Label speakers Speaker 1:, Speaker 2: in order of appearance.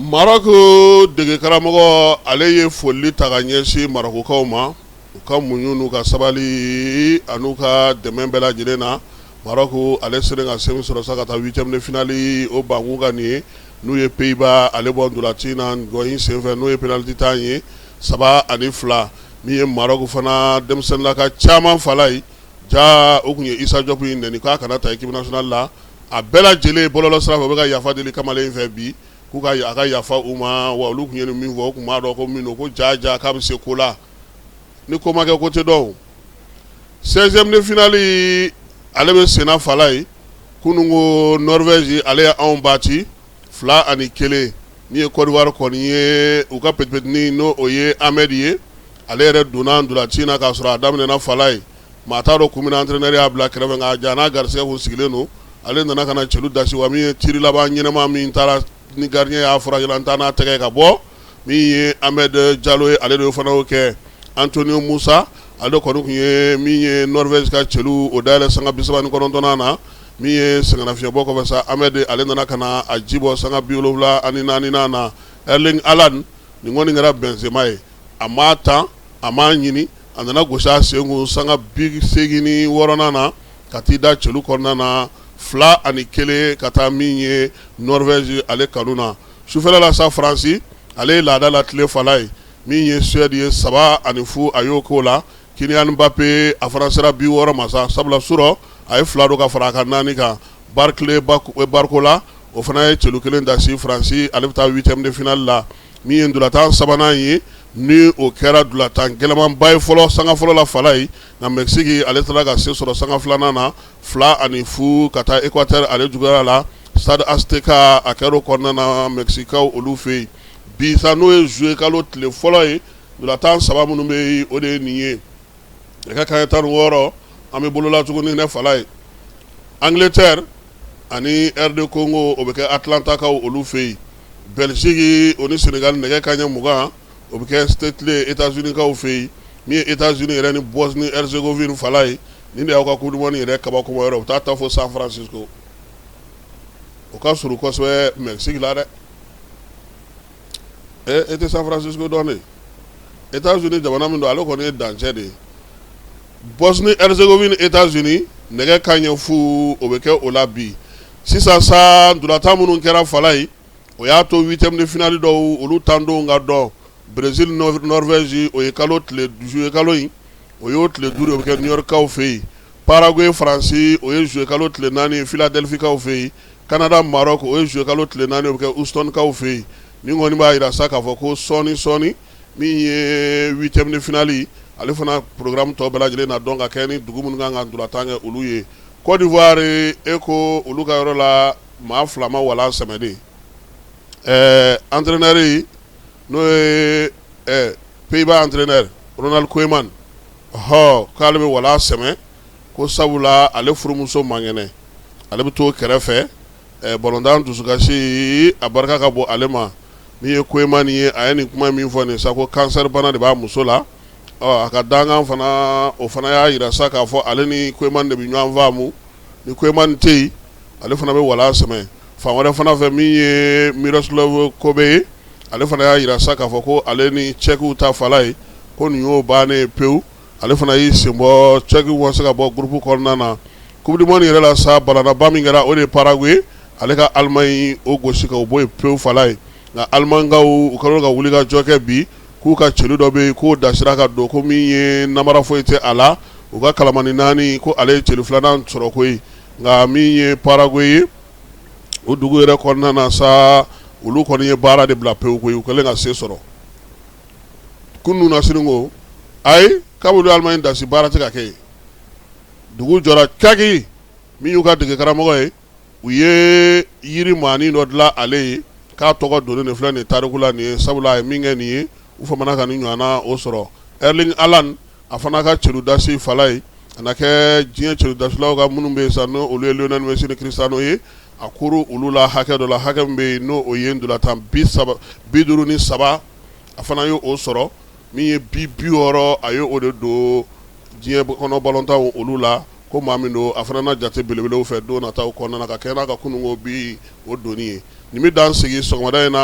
Speaker 1: Maroko dege karamɔgɔ ale ye foli ta ka ɲɛsin Marokokaw ma u ka muɲu n'u ka sabali an'u ka dɛmɛ bɛɛ lajɛlen na. Maroko ale selen ka semi sɔrɔ sa ka taa 8e de finale o bangun ka nin ye n'u ye Pays-Bas ale bɔ ndolanci na gɔyin senfɛ n'o ye penalty tan ye 3-2 min ye Maroko fana denmisɛnninlaka caman fala ye ja o kun ye Isa Diop nɛni k'a kana ta équipe nationale la a bɛɛ lajɛlen bɔlɔlɔ sira fɛ u bɛ ka yafa deli kamalen fɛ bi k'u ka a ka yafa u ma wa olu kun ye min fɔ u kun b'a dɔn ko min don ko ja k'a bɛ se ko la ni ko ma kɛ ko tɛ dɔn 16e de finale ale bɛ senna fala ye kunun ko Norvège ale ye anw bati 2-1 min ye Côte d'Ivoire kɔni ye u ka pɛtipɛtini n'o o ye Ahmed ye ale yɛrɛ donna ndolanci na k'a sɔrɔ a daminɛna fala ye maa t'a dɔn kun min na entraîneur y'a bila kɛrɛfɛ nka a ja n'a garisɛgɛ kun sigilen don ale nana ka na celu dasi wa min ye tiri laban ɲɛnama min taara ni gardien y'a furakɛ an taa n'a tɛgɛ ka bɔ min ye Ahmed Diallo ye ale de fana y'o kɛ Antonio Moussa ale kɔni kun ye min ye Norvège ka celu o dayɛlɛ sanga 39 na min ye sɛgɛnnafiɲɛbɔ kɔfɛ sa Ahmed ale nana ka na a ji bɔ sanga 74 na Erling Haaland nin kɔni kɛra Benzema ye a m'a tan a m'a ɲini a nana gosi a sen kun sanga 86 na ka t'i da celu kɔnɔna na 2-1 ka taa min ye Norvège ale kanu na sufɛla la sa Faransi ale ye laada la tile fala ye min ye Suède ye 3-0 a y'o k'o la Kylian Mbappé a fana sera 60 ma sa sabula surɔ a ye 2 don ka fara a ka 4 kan Barclay Barcola o fana ye celu 1 dasi Faransi ale bɛ taa 8e de finale la min ye ndolantan 3nan ye ni o kɛra ndolantan gɛlɛmanba ye fɔlɔ sanga fɔlɔ la fala ye nka Mexique ale taara ka se sɔrɔ sanga 2nan na 2-0 ka taa Équateur ale juguyara la Stade Azteca a kɛra o kɔnɔna na Mexikaw olu fɛ yen bi sa n'o ye juillet kalo tile fɔlɔ ye ndolantan 3 minnu bɛ yen o de ye nin ye nɛgɛ kanɲɛ 16 an bɛ bolola tuguni ne fala ye Angleterre ani RD Congo o bɛ kɛ Atlantakaw olu fɛ yen Belgique o ni Senegal nɛgɛ kanɲɛ 20 o bɛ kɛ Stade États-Unis kaw fɛ yen min ye États-Unis yɛrɛ ni Bosnie Herzégovine fala ye nin de y'aw ka coupe du monde yɛrɛ kabakoma yɔrɔ u taa taa fo San Francisco o ka surun kosɛbɛ Mexique la dɛ e tɛ San Francisco dɔn de États-Unis jamana min don ale kɔni ye dancɛ de ye Bosnie Herzégovine États-Unis nɛgɛ kanɲɛ 10 o bɛ kɛ o la bi sisan sa ndolantan minnu kɛra fala ye o y'a to 8e de finale dɔw olu tan don ka dɔn Brésil Norvège o ye juillet kalo in o y'o tile 5 o bɛ kɛ New Yorkkaw fɛ yen Paraguay Faransi o ye juillet kalo tile 4 Philadelphie kaw fɛ yen Canada Maroc o ye juillet kalo tile 4 o bɛ kɛ Houston kaw fɛ yen ni kɔni b'a jira sa k'a fɔ ko sɔɔni min ye 8e de finale ale fana programme tɔ bɛɛ lajɛlen na dɔn ka kɛ ni dugu minnu kan ka ndolantan kɛ olu ye Côte d'Ivoire eko olu ka yɔrɔ la maa 2 ma wala sɛmɛden entraîneur yi n'o ye Pays-Bas entraîneur Ronald Koeman k'ale bɛ wala sɛmɛ ko sabula ale furumuso mangɛnɛ ale bɛ to kɛrɛfɛ ballontan dusukasi a barika ka bɔ ale ma min ye Koeman ye a ye nin kuma min fɔ nin sa ko cancer bana de b'a muso la a ka dankan fana o fana y'a jira sa k'a fɔ ale ni Koeman de bɛ ɲɔgɔn faamu ni Koeman tɛ yen ale fana bɛ wala sɛmɛ fan wɛrɛ fana fɛ min ye Miroslav Kobe ye ale fana y'a jira sa k'a fɔ ko ale ni Tchèquew ta fala ye ko nin y'o bannen pewu ale fana y'i sen bɔ Tchèquew ma se ka bɔ groupe kɔnɔna na coupe du monde yɛrɛ la sa balanaba min kɛra o de ye Paraguay ale ka Allemagne o gosi ka o bɔ yen pewu fala ye nka Almankaw u kɛlen ka wuli ka jɔ kɛ bi k'u ka celu dɔ bɛ yen k'o dasira ka don ko min ye namara foyi tɛ a la u ka kalamani 4 ko ale ye celu 2nan sɔrɔ ko ye nka min ye Paraguay ye o dugu yɛrɛ kɔnɔna na sa olu kɔni ye baara de bila pewu koyi u kɛlen ka se sɔrɔ kunun na sini ko ayi kabulu Allemagne dasi baara tɛ ka kɛ dugu jɔra kaki min y'u ka dege karamɔgɔ ye u ye yiri maani dɔ dilan ale ye k'a tɔgɔ donnen de filɛ nin tariku la nin ye sabula a ye min kɛ nin ye u famana ka nin ɲɔgɔnna o sɔrɔ Erling Haaland a fana ka celu dasi fala ye a na kɛ diɲɛ celu dasilaw ka minnu bɛ yen sa n'o olu ye Lionel Messi ni Cristiano ye a kuru olu la hakɛ dɔ la hakɛ min bɛ yen n'o o ye ndolantan 53 a fana ye o sɔrɔ min ye 60 a ye o de don diɲɛ kɔnɔ ballontan olu la ko maa min don a fana na jate belebelew fɛ don nataw kɔnɔna na ka kɛ n'a ka kununko bi o doni ye nin bɛ dan sigi sɔgɔmada in na